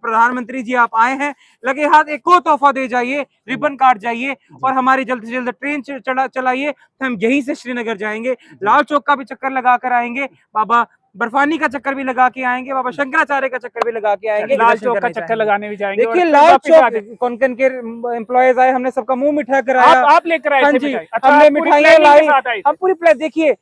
प्रधानमंत्री जी आप आए हैं, लगे हाथ एक और तोहफा दे जाइए, रिबन काट जाइए और हमारी जल्द से जल्द ट्रेन चलाइए, तो हम यहीं से श्रीनगर जाएंगे, लाल चौक का भी चक्कर लगा कर आएंगे, बाबा बर्फानी का चक्कर भी लगा के आएंगे, बाबा शंकराचार्य का चक्कर भी लगा के आएंगे, लाल चौक का चक्कर लगाने भी जाएंगे। देखिए लाल चौक कोंकण के एम्प्लॉयज आए, हमने सबका मुंह मिठा कराया। आप लेकर आए थे मिठाई? अच्छा, हमने मिठाइयाँ लाई, हम पूरी प्लेट। देखिए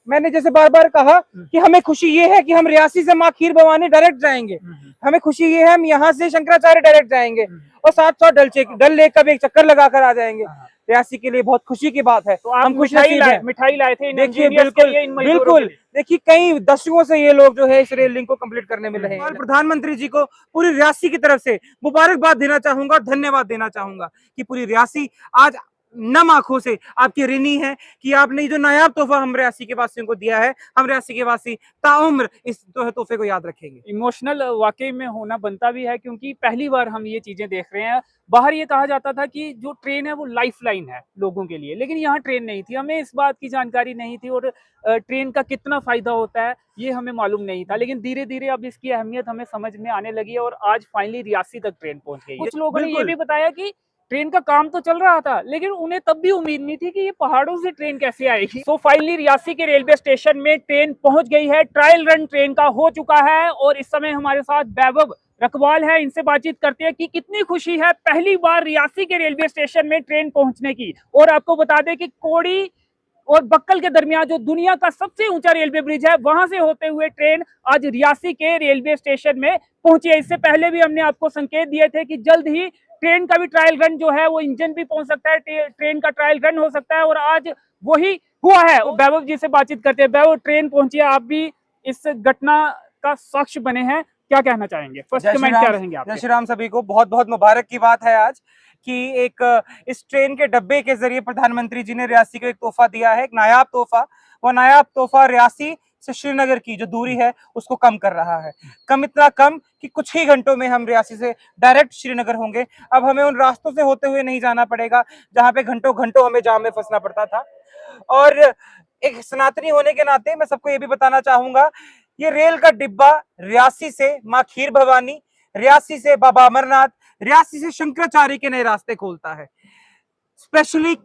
मैंने जैसे बार बार कहा कि हमें खुशी ये है कि हम रियासी से माँ खीर भवानी डायरेक्ट जाएंगे, हमें खुशी ये है हम यहाँ से शंकराचार्य डायरेक्ट जाएंगे और साथ साथ डल लेक का भी एक चक्कर लगा कर आ जाएंगे। रियासी के लिए बहुत खुशी की बात है, तो आप हम खुश नसीब हैं। मिठाई लाए थे। देखिए बिल्कुल देखिए कई दशकों से ये लोग जो है इस रेल लिंक को कंप्लीट करने में रहे हैं। प्रधानमंत्री जी को पूरी रियासी की तरफ से मुबारकबाद देना चाहूंगा, धन्यवाद देना चाहूंगा कि पूरी रियासी आज नम आंखों से आपकी ऋणी है कि आपने जो नायाब तोहफा हम रियासी के वासियों को दिया है, हम रियासी के वासी ताउम्र इस तोहफे को याद रखेंगे। इमोशनल वाकई में होना बनता भी है, क्योंकि पहली बार हम ये चीजें देख रहे हैं। बाहर ये कहा जाता था कि जो ट्रेन है वो लाइफ लाइन है लोगों के लिए, लेकिन यहाँ ट्रेन नहीं थी, हमें इस बात की जानकारी नहीं थी और ट्रेन का कितना फायदा होता है ये हमें मालूम नहीं था। लेकिन धीरे धीरे अब इसकी अहमियत हमें समझ में आने लगी है और आज फाइनली रियासी तक ट्रेन पहुंच गई है। कुछ लोगों ने ये भी बताया कि ट्रेन का काम तो चल रहा था, लेकिन उन्हें तब भी उम्मीद नहीं थी कि ये पहाड़ों से ट्रेन कैसे आएगी। तो फाइनली रियासी के रेलवे स्टेशन में ट्रेन पहुंच गई है, ट्रायल रन ट्रेन का हो चुका है और इस समय हमारे साथ वैभव रखवाल है, इनसे बातचीत करते हैं कि कितनी खुशी है पहली बार रियासी के रेलवे स्टेशन में ट्रेन पहुंचने की। और आपको बता दें कि कोड़ी और बक्कल के दरमियान जो दुनिया का सबसे ऊंचा रेलवे ब्रिज है, वहां से होते हुए ट्रेन आज रियासी के रेलवे स्टेशन में पहुंची है। इससे पहले भी हमने आपको संकेत दिए थे कि जल्द ही ट्रेन का भी ट्रायल रन जो है वो इंजन भी पहुंच सकता है, ट्रेन का ट्रायल रन हो सकता है और आज वही हुआ है। वैभव जी से बातचीत करते हैं। वैभव, ट्रेन पहुंची है, आप भी इस घटना का साक्ष्य बने हैं, क्या कहना चाहेंगे? फर्स्ट कमेंट क्या रहेंगे आपके? जय श्री राम सभी को। बहुत बहुत मुबारक की बात है आज कि एक इस ट्रेन के डब्बे के जरिए प्रधानमंत्री जी ने रियासी को एक तोहफा दिया है, एक नायाब तोहफा। वो नायाब तोहफा रियासी से श्रीनगर की जो दूरी है उसको कम कर रहा है, कम इतना कम कि कुछ ही घंटों में हम रियासी से डायरेक्ट श्रीनगर होंगे। अब हमें उन रास्तों से होते हुए नहीं जाना पड़ेगा जहां पे घंटों घंटों हमें जाम में फंसना पड़ता था। और एक सनातनी होने के नाते मैं सबको ये भी बताना चाहूंगा, ये रेल का डिब्बा रियासी से माँ खीर भवानी, रियासी से बाबा अमरनाथ, रियासी से शंकराचार्य के नए रास्ते खोलता है। स्पेशली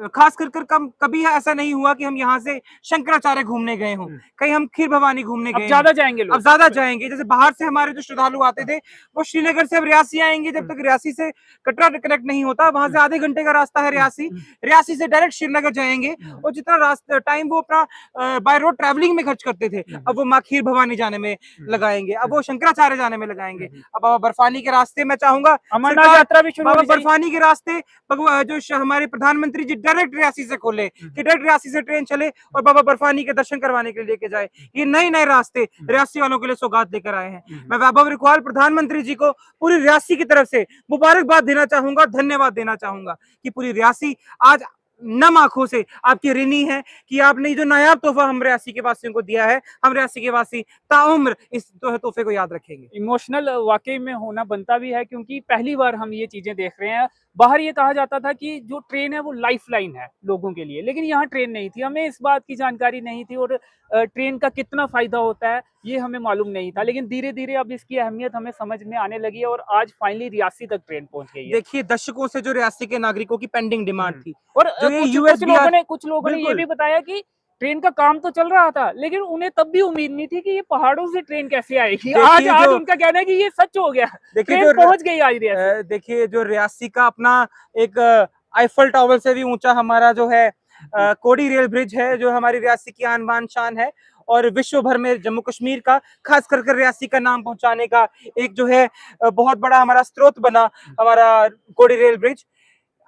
खास कर कभी ऐसा नहीं हुआ कि हम यहाँ से शंकराचार्य घूमने गए हों, कहीं हम खीर भवानी घूमने गए। ज्यादा जाएंगे लोग, अब ज्यादा जाएंगे। जैसे बाहर से हमारे जो श्रद्धालु आते थे वो श्रीनगर से अब रियासी आएंगे। जब तक रियासी से कटरा कनेक्ट नहीं होता, वहां से आधे घंटे का रास्ता है रियासी से डायरेक्ट श्रीनगर जाएंगे और जितना रास्ता टाइम वो अपना बाय रोड ट्रैवलिंग में खर्च करते थे, अब वो माँ खीर भवानी जाने में लगाएंगे, अब वो शंकराचार्य जाने में लगाएंगे। अब बाबा बर्फानी के रास्ते मैं चाहूंगा अमरनाथ यात्रा भी शुरू, बाबा बर्फानी के रास्ते जो हमारे प्रधानमंत्री जी डायरेक्ट रियासी से खोले कि डायरेक्ट रियासी से ट्रेन चले और बाबा बर्फानी के दर्शन करवाने के लिए लेके जाए। ये नए नए रास्ते रियासी वालों के लिए सौगात लेकर आए हैं। मैं वैभव रखवाल प्रधानमंत्री जी को पूरी रियासी की तरफ से मुबारकबाद देना चाहूंगा, धन्यवाद देना चाहूंगा कि पूरी रियासी आज नम आंखों से आपकी ऋणी है कि आपने जो नायाब तोहफा हम रियासी के वासियों को दिया है, हम रियासी के वासी ताउम्र इस तोहफे को याद रखेंगे। इमोशनल वाकई में होना बनता भी है, क्योंकि पहली बार हम ये चीजें देख रहे हैं। बाहर ये कहा जाता था कि जो ट्रेन है वो लाइफ लाइन है लोगों के लिए, लेकिन यहाँ ट्रेन नहीं थी, हमें इस बात की जानकारी नहीं थी और ट्रेन का कितना फायदा होता है ये हमें मालूम नहीं था। लेकिन धीरे धीरे अब इसकी अहमियत हमें समझ में आने लगी है और आज फाइनली रियासी तक ट्रेन पहुंच गई है। देखिए दशकों से जो रियासी के नागरिकों की पेंडिंग डिमांड थी और कुछ लोगों ने ये भी बताया कि ट्रेन का काम तो चल रहा था, लेकिन उन्हें तब भी उम्मीद नहीं थी कि ये पहाड़ों से ट्रेन कैसे आएगी। आज उनका कहना है कि ये सच हो गया, ट्रेन पहुंच गई आज रियासी। देखिए जो रियासी का अपना एक आईफल टावर से भी ऊंचा हमारा जो है कोड़ी रेल ब्रिज है, जो हमारी रियासी की आन बान शान है और विश्व भर में जम्मू कश्मीर का खास कर रियासी का नाम पहुंचाने का एक जो है बहुत बड़ा हमारा स्रोत बना हमारा कोड़ी रेल ब्रिज।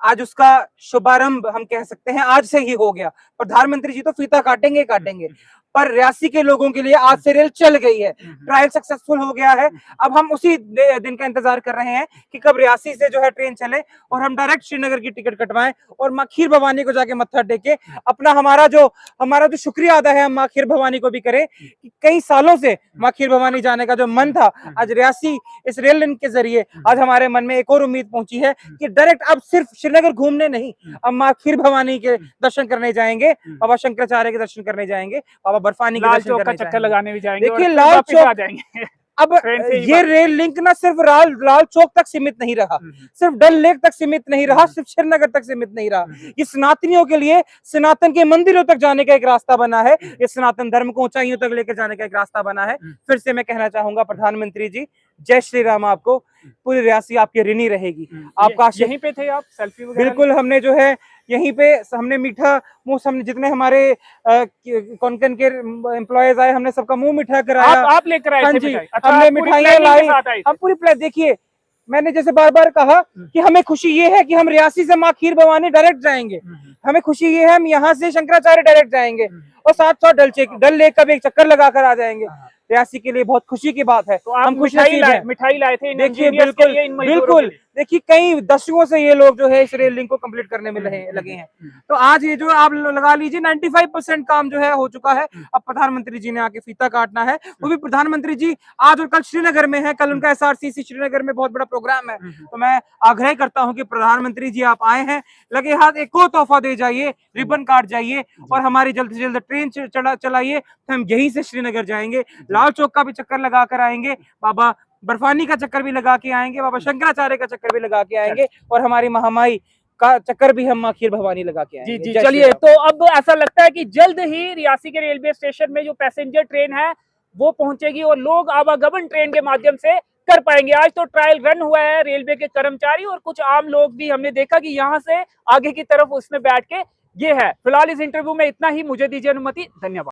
आज उसका शुभारंभ हम कह सकते हैं आज से ही हो गया। प्रधानमंत्री जी तो फीता काटेंगे काटेंगे, पर रियासी के लोगों के लिए आज से रेल चल गई है, ट्रायल सक्सेसफुल हो गया है। अब हम उसी दिन का इंतजार कर रहे हैं कि कब रियासी से जो है ट्रेन चले और हम डायरेक्ट श्रीनगर की टिकट कटवाएं और माँ खीर भवानी को जाके मत्था टेके अपना हमारा जो शुक्रिया अदा है हम माँ खीर भवानी को भी करें कि कई सालों से माँ खीर भवानी जाने का जो मन था, आज रियासी इस रेल लाइन के जरिए आज हमारे मन में एक और उम्मीद पहुंची है कि डायरेक्ट अब सिर्फ श्रीनगर घूमने नहीं, अब माँ खीर भवानी के दर्शन करने जाएंगे, बाबा शंकराचार्य के दर्शन करने जाएंगे, बाबा बर्फानी के लाल चौक का चक्कर लगाने भी जाएंगे। देखिए लाल चौक अब ट्रेन से ही ये रेल लिंक ना सिर्फ लाल चौक तक सीमित नहीं रहा, सिर्फ डल लेक तक सीमित नहीं रहा, सिर्फ श्रीनगर तक सीमित नहीं रहा, ये सनातनियों के लिए सनातन के मंदिरों तक जाने का एक रास्ता बना है, ये सनातन धर्म को ऊंचाइयों तक लेकर जाने का एक रास्ता बना है। फिर से मैं कहना चाहूंगा प्रधानमंत्री जी, जय श्री राम। आपको पूरी रियासी आपकी ऋणी रहेगी। आपका यहीं पे थे आप सेल्फी वगैरह? बिल्कुल, हमने जो है यहीं पे हमने मीठा मुंह, हमने जितने हमारे कोंकण के एम्प्लॉयज आए, हमने सबका मुंह मीठा कराया। आप लेकर आए हाँ थे जी, मिठाई? अच्छा, हमने आप पूरी मिठाइयाँ planning के लाई, साथ आए थे? हम पूरी प्लेट। देखिए, मैंने जैसे बार बार कहा कि हमें खुशी ये है कि हम रियासी से माँ खीर भवानी डायरेक्ट जाएंगे, हमें खुशी ये है हम यहाँ से शंकराचार्य डायरेक्ट जाएंगे और साथ साथ डल लेक का भी एक चक्कर लगा कर आ जाएंगे। रियासी के लिए बहुत खुशी की बात है। तो आप हम खुश मिठाई नसीब हैं। मिठाई लाए थे इन देखिए, engineers के लिए, इन मजदूरों के बिल्कुल, लिए? देखिए कई दशकों से ये लोग जो है इस रेल लिंक को कंप्लीट करने में लगे हैं। तो आज ये जो आप लगा लीजिए 95% काम जो है हो चुका है। अब प्रधानमंत्री जी ने आके फीता काटना है। वो भी प्रधानमंत्री जी आज और कल श्रीनगर में है, कल उनका एसआरसीसी श्रीनगर में बहुत बड़ा प्रोग्राम है। तो मैं आग्रह करता हूँ कि प्रधानमंत्री जी आप आए हैं, लगे हाथ एक और तोहफा दे जाइए, रिबन काट जाइए और हमारी जल्द से जल्द ट्रेन चलाइए। तो हम यहीं से श्रीनगर जाएंगे, लाल चौक का भी चक्कर लगा कर आएंगे, बाबा बर्फानी का चक्कर भी लगा के आएंगे, बाबा शंकराचार्य का चक्कर भी लगा के आएंगे और हमारी महामाई का चक्कर भी हम माँ खीर भवानी लगा के आएंगे। जी जी, चलिए, तो अब ऐसा लगता है कि जल्द ही रियासी के रेलवे स्टेशन में जो पैसेंजर ट्रेन है वो पहुंचेगी और लोग आवागमन ट्रेन के माध्यम से कर पाएंगे। आज तो ट्रायल रन हुआ है, रेलवे के कर्मचारी और कुछ आम लोग भी हमने देखा कि यहाँ से आगे की तरफ उसमें बैठ के ये है। फिलहाल इस इंटरव्यू में इतना ही, मुझे दीजिए अनुमति, धन्यवाद।